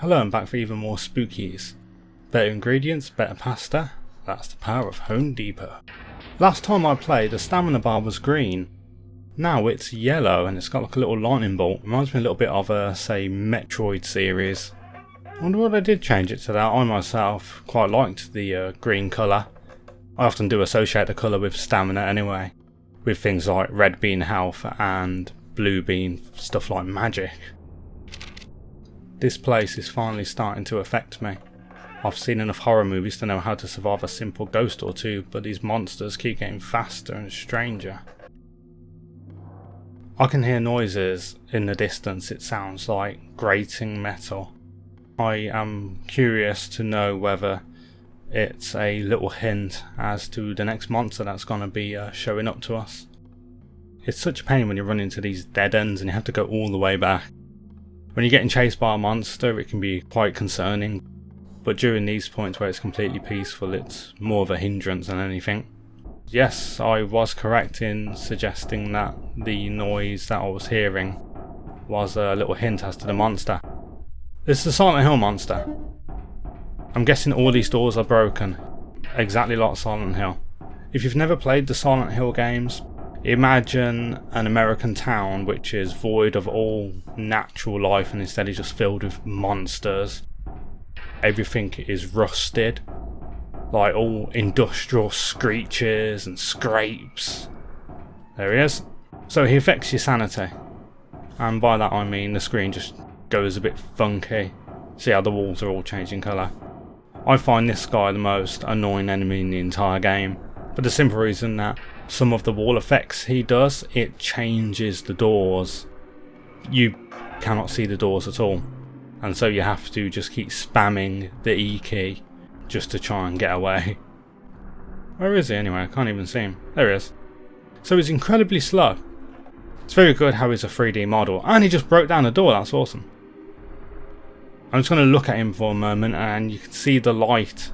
Hello and back for even more spookies. Better ingredients, better pasta. That's the power of Home Depot. Last time I played, the stamina bar was green. Now it's yellow and it's got like a little lightning bolt. Reminds me a little bit of a, say, Metroid series. I wonder what I did change it to that. I myself quite liked the green colour. I often do associate the colour with stamina anyway. With things like red being health and blue being stuff like magic. This place is finally starting to affect me. I've seen enough horror movies to know how to survive a simple ghost or two, but these monsters keep getting faster and stranger. I can hear noises in the distance. It sounds like grating metal. I am curious to know whether it's a little hint as to the next monster that's going to be showing up to us. It's such a pain when you run into these dead ends and you have to go all the way back. When you're getting chased by a monster, it can be quite concerning, but during these points where it's completely peaceful, it's more of a hindrance than anything. Yes, I was correct in suggesting that the noise that I was hearing was a little hint as to the monster. This is a Silent Hill monster. I'm guessing all these doors are broken, exactly like Silent Hill. If you've never played the Silent Hill games, imagine an American town which is void of all natural life and instead is just filled with monsters. Everything is rusted, like all industrial screeches and scrapes. There he is. So he affects your sanity, and by that I mean the screen just goes a bit funky. See how the walls are all changing colour. I find this guy the most annoying enemy in the entire game, for the simple reason that some of the wall effects he does, it changes the doors. You cannot see the doors at all, and so you have to just keep spamming the E key just to try and get away. Where is he anyway? I can't even see him. There he is. So he's incredibly slow. It's very good how he's a 3D model, and he just broke down the door. That's awesome. I'm just going to look at him for a moment, and you can see the light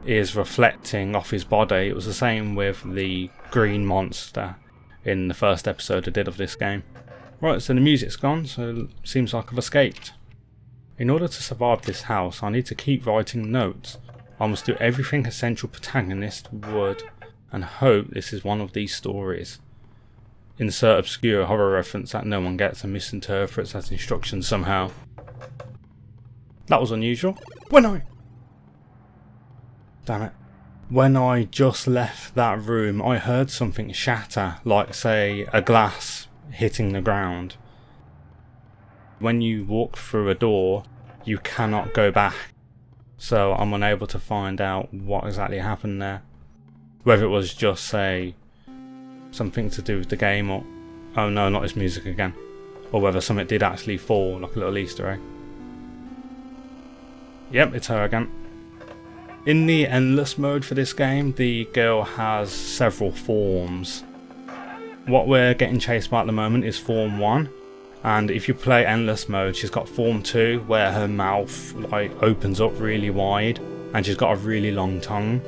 is reflecting off his body. It was the same with the green monster in the first episode I did of this game. Right, so the music's gone, so it seems like I've escaped. In order to survive this house, I need to keep writing notes. I must do everything a central protagonist would, and hope this is one of these stories. Insert obscure horror reference that no one gets and misinterprets as instructions somehow. That was unusual. Damn it. When I just left that room, I heard something shatter, like say a glass hitting the ground. When you walk through a door, you cannot go back. So I'm unable to find out what exactly happened there. Whether it was just, say, something to do with the game or... oh no, not this music again. Or whether something did actually fall, like a little Easter egg. Yep, it's her again. In the endless mode for this game, the girl has several forms. What we're getting chased by at the moment is form 1, and if you play endless mode, she's got form 2 where her mouth like opens up really wide and she's got a really long tongue.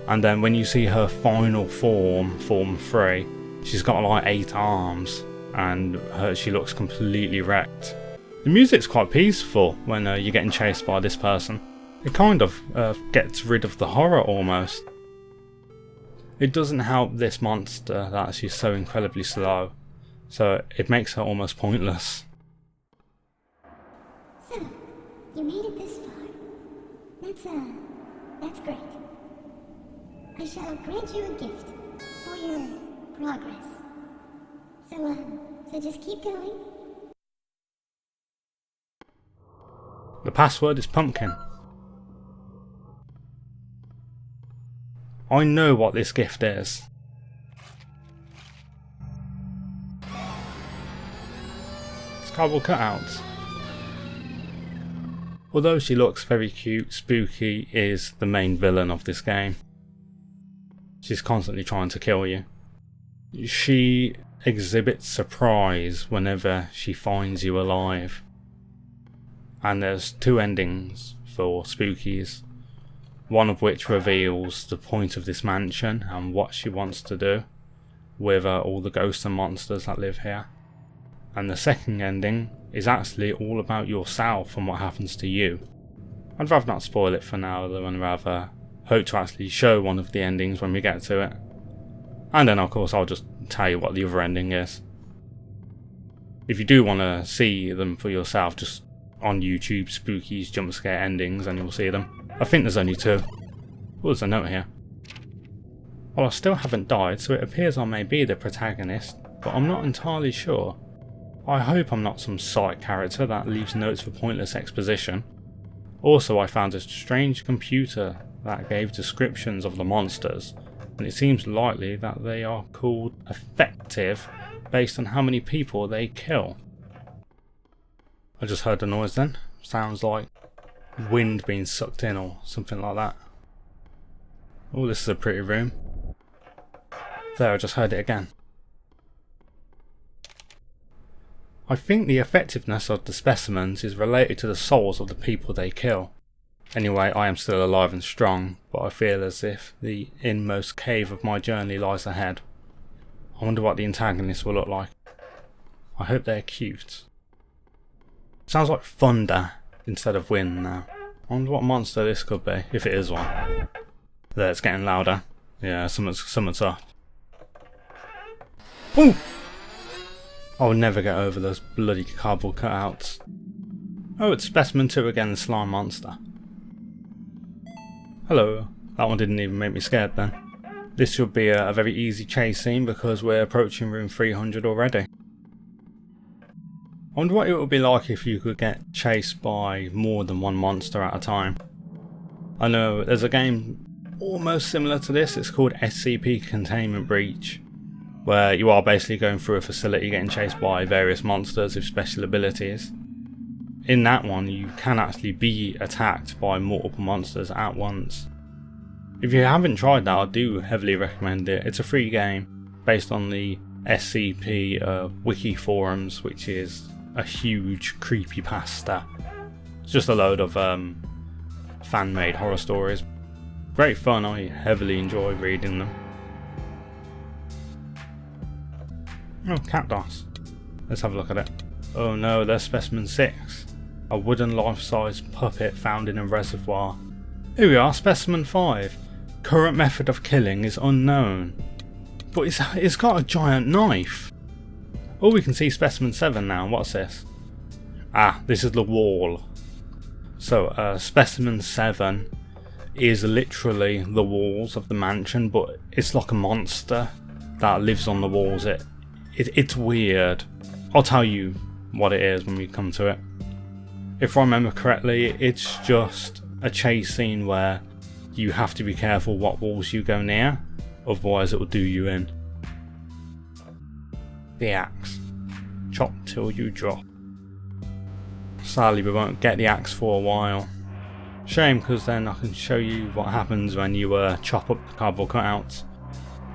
And then when you see her final form, form 3, she's got like 8 arms and she looks completely wrecked. The music's quite peaceful when you're getting chased by this person. It kind of gets rid of the horror almost. It doesn't help this monster that she's so incredibly slow, so it makes her almost pointless. So, you made it this far. That's great. I shall grant you a gift for your progress. So just keep going. The password is pumpkin. I know what this gift is. It's cardboard cutouts. Although she looks very cute, Spooky is the main villain of this game. She's constantly trying to kill you. She exhibits surprise whenever she finds you alive. And there's 2 endings for Spookies. One of which reveals the point of this mansion and what she wants to do with all the ghosts and monsters that live here. And the second ending is actually all about yourself and what happens to you. I'd rather not spoil it for now though, and rather hope to actually show one of the endings when we get to it. And then of course I'll just tell you what the other ending is. If you do want to see them for yourself, just on YouTube, spookies, jump scare endings, and you'll see them. I think there's only 2. Oh, there's a note here. Well, I still haven't died, so it appears I may be the protagonist, but I'm not entirely sure. I hope I'm not some side character that leaves notes for pointless exposition. Also, I found a strange computer that gave descriptions of the monsters, and it seems likely that they are called effective based on how many people they kill. I just heard the noise then. Sounds like wind being sucked in or something like that. Oh, this is a pretty room. There, I just heard it again. I think the effectiveness of the specimens is related to the souls of the people they kill. Anyway, I am still alive and strong, but I feel as if the inmost cave of my journey lies ahead. I wonder what the antagonists will look like. I hope they're cute. Sounds like thunder instead of wind now. I wonder what monster this could be, if it is one. There, it's getting louder. Yeah, something's up. Ooh! I'll never get over those bloody cardboard cutouts. Oh, it's Specimen 2 again, the slime monster. Hello. That one didn't even make me scared then. This should be a very easy chase scene because we're approaching room 300 already. I wonder what it would be like if you could get chased by more than one monster at a time. I know there's a game almost similar to this, it's called SCP Containment Breach, where you are basically going through a facility getting chased by various monsters with special abilities. In that one you can actually be attacked by multiple monsters at once. If you haven't tried that, I do heavily recommend it. It's a free game based on the SCP wiki forums, which is a huge creepypasta. It's just a load of fan-made horror stories. Great fun, I heavily enjoy reading them. Oh, cactus. Let's have a look at it. Oh no, there's Specimen 6. A wooden life-size puppet found in a reservoir. Here we are, Specimen 5. Current method of killing is unknown. But it's got a giant knife. Oh, we can see Specimen 7 now. What's this? Ah, this is the wall. So, Specimen 7 is literally the walls of the mansion, but it's like a monster that lives on the walls. It's weird. I'll tell you what it is when we come to it. If I remember correctly, it's just a chase scene where you have to be careful what walls you go near, otherwise it will do you in. The axe. Chop till you drop. Sadly we won't get the axe for a while. Shame, because then I can show you what happens when you chop up the cardboard cutouts.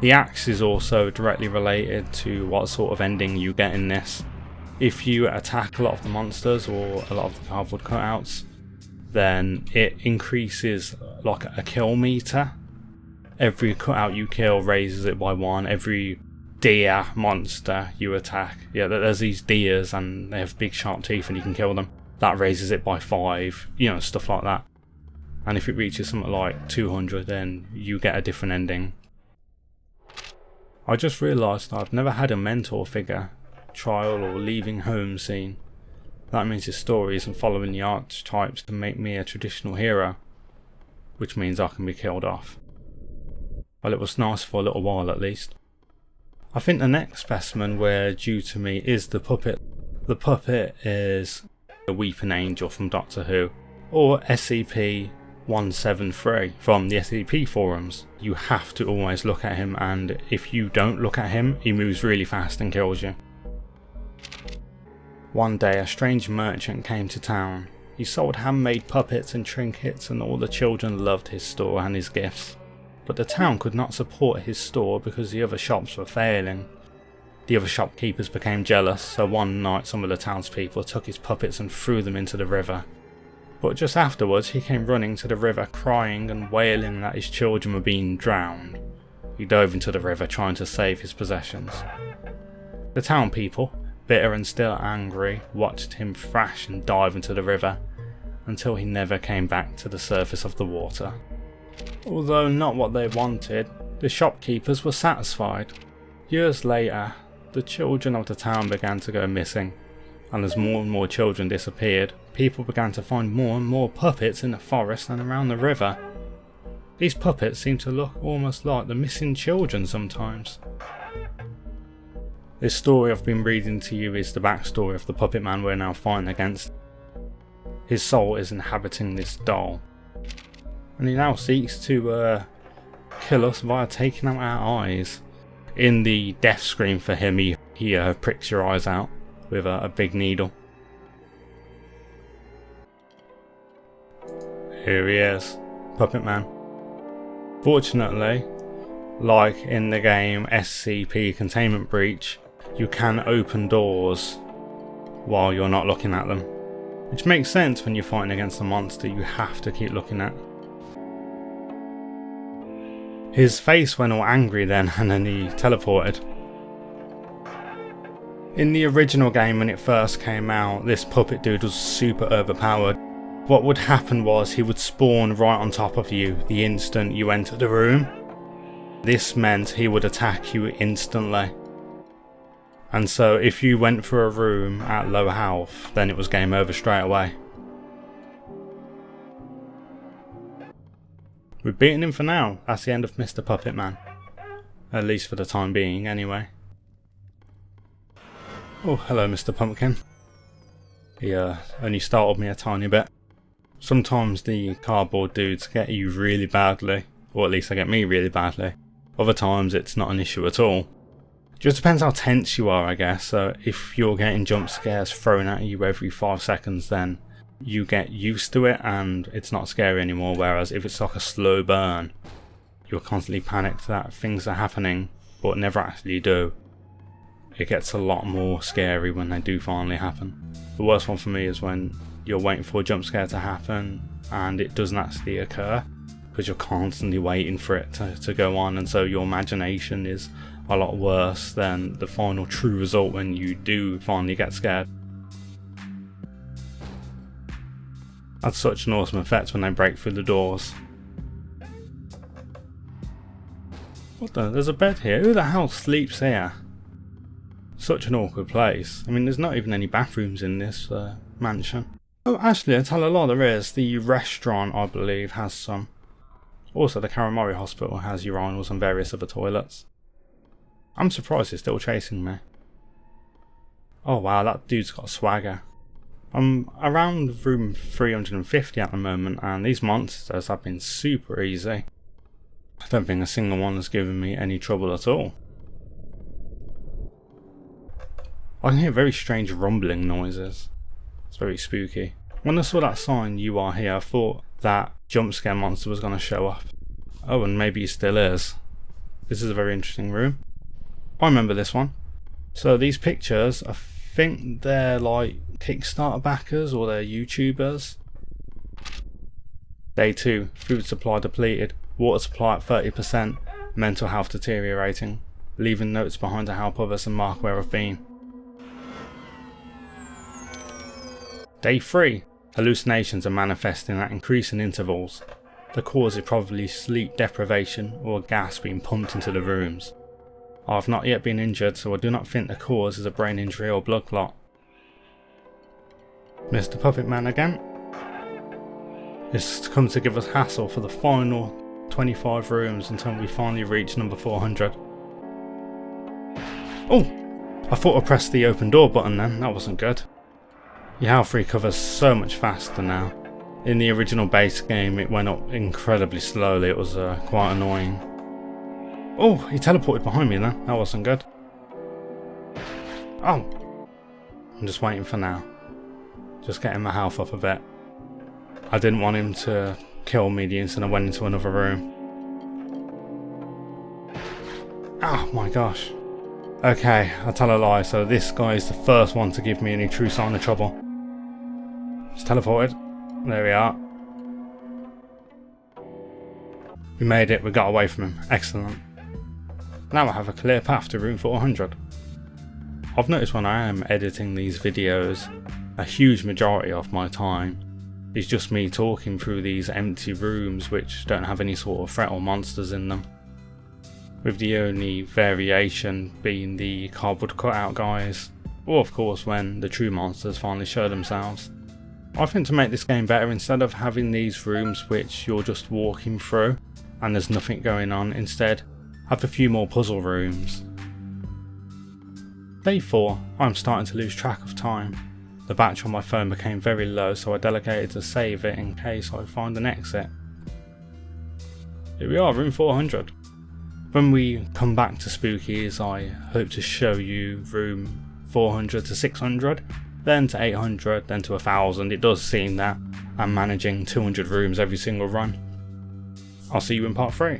The axe is also directly related to what sort of ending you get in this. If you attack a lot of the monsters or a lot of the cardboard cutouts, then it increases like a kill meter. Every cutout you kill raises it by 1. Every deer monster you attack, yeah, there's these deers and they have big sharp teeth and you can kill them, that raises it by 5, you know, stuff like that. And if it reaches something like 200, then you get a different ending. I just realised I've never had a mentor figure, trial or leaving home scene. That means his story isn't following the archetypes to make me a traditional hero, which means I can be killed off. Well, it was nice for a little while at least. I think the next specimen we're due to meet is the puppet. The puppet is a weeping angel from Doctor Who, or SCP-173 from the SCP forums. You have to always look at him, and if you don't look at him, he moves really fast and kills you. One day a strange merchant came to town. He sold handmade puppets and trinkets, and all the children loved his store and his gifts. But the town could not support his store because the other shops were failing. The other shopkeepers became jealous, so one night some of the townspeople took his puppets and threw them into the river. But just afterwards he came running to the river crying and wailing that his children were being drowned. He dove into the river trying to save his possessions. The town people, bitter and still angry, watched him thrash and dive into the river, until he never came back to the surface of the water. Although not what they wanted, the shopkeepers were satisfied. Years later, the children of the town began to go missing, and as more and more children disappeared, people began to find more and more puppets in the forest and around the river. These puppets seem to look almost like the missing children sometimes. This story I've been reading to you is the backstory of the puppet man we're now fighting against. His soul is inhabiting this doll, and he now seeks to kill us via taking out our eyes. In the death scream for him, he pricks your eyes out with a big needle. Here he is, Puppet Man. Fortunately, like in the game SCP Containment Breach, you can open doors while you're not looking at them, which makes sense when you're fighting against a monster you have to keep looking at. His face went all angry then, and then he teleported. In the original game when it first came out, this puppet dude was super overpowered. What would happen was he would spawn right on top of you the instant you entered the room. This meant he would attack you instantly. And so if you went for a room at low health, then it was game over straight away. We've beaten him for now. That's the end of Mr. Puppet Man. At least for the time being, anyway. Oh, hello Mr. Pumpkin. He only startled me a tiny bit. Sometimes the cardboard dudes get you really badly, or at least they get me really badly. Other times it's not an issue at all. Just depends how tense you are, I guess. So if you're getting jump scares thrown at you every 5 seconds, then you get used to it and it's not scary anymore. Whereas if it's like a slow burn, you're constantly panicked that things are happening but never actually do. It gets a lot more scary when they do finally happen. The worst one for me is when you're waiting for a jump scare to happen and it doesn't actually occur, because you're constantly waiting for it to go on, and so your imagination is a lot worse than the final true result when you do finally get scared. That's such an awesome effect when they break through the doors. What the? There's a bed here. Who the hell sleeps here? Such an awkward place. I mean, there's not even any bathrooms in this mansion. Oh, actually, I tell a lot there is. The restaurant, I believe, has some. Also, the Karamori Hospital has urinals and various other toilets. I'm surprised he's still chasing me. Oh wow, that dude's got swagger. I'm around room 350 at the moment, and these monsters have been super easy. I don't think a single one has given me any trouble at all. I can hear very strange rumbling noises. It's very spooky. When I saw that sign, "You are here," I thought that jump scare monster was going to show up. Oh, and maybe he still is. This is a very interesting room. I remember this one. So these pictures, I think they're like Kickstarter backers or they're YouTubers. Day 2, food supply depleted, water supply at 30%, mental health deteriorating, leaving notes behind to help others and mark where I've been. Day 3, hallucinations are manifesting at increasing intervals. The cause is probably sleep deprivation or gas being pumped into the rooms. I have not yet been injured, so I do not think the cause is a brain injury or blood clot. Mr. Puppet Man again. It's come to give us hassle for the final 25 rooms until we finally reach number 400. Oh! I thought I pressed the open door button then, that wasn't good. Your health recovers so much faster now. In the original base game it went up incredibly slowly, it was quite annoying. Oh, he teleported behind me then, that wasn't good. Oh! I'm just waiting for now. Just getting my health up a bit. I didn't want him to kill me the instant I went into another room. Oh my gosh. Okay, I'll tell a lie, so this guy is the first one to give me any true sign of trouble. Just teleported. There we are. We made it, we got away from him. Excellent. Now I have a clear path to room 400. I've noticed when I am editing these videos, a huge majority of my time is just me talking through these empty rooms which don't have any sort of threat or monsters in them, with the only variation being the cardboard cutout guys, or of course when the true monsters finally show themselves. I think to make this game better, instead of having these rooms which you're just walking through and there's nothing going on, instead have a few more puzzle rooms. Day 4, I'm starting to lose track of time. The battery on my phone became very low, so I delegated to save it in case I find an exit. Here we are, room 400. When we come back to Spookies, I hope to show you room 400 to 600, then to 800, then to 1000. It does seem that I'm managing 200 rooms every single run. I'll see you in part 3.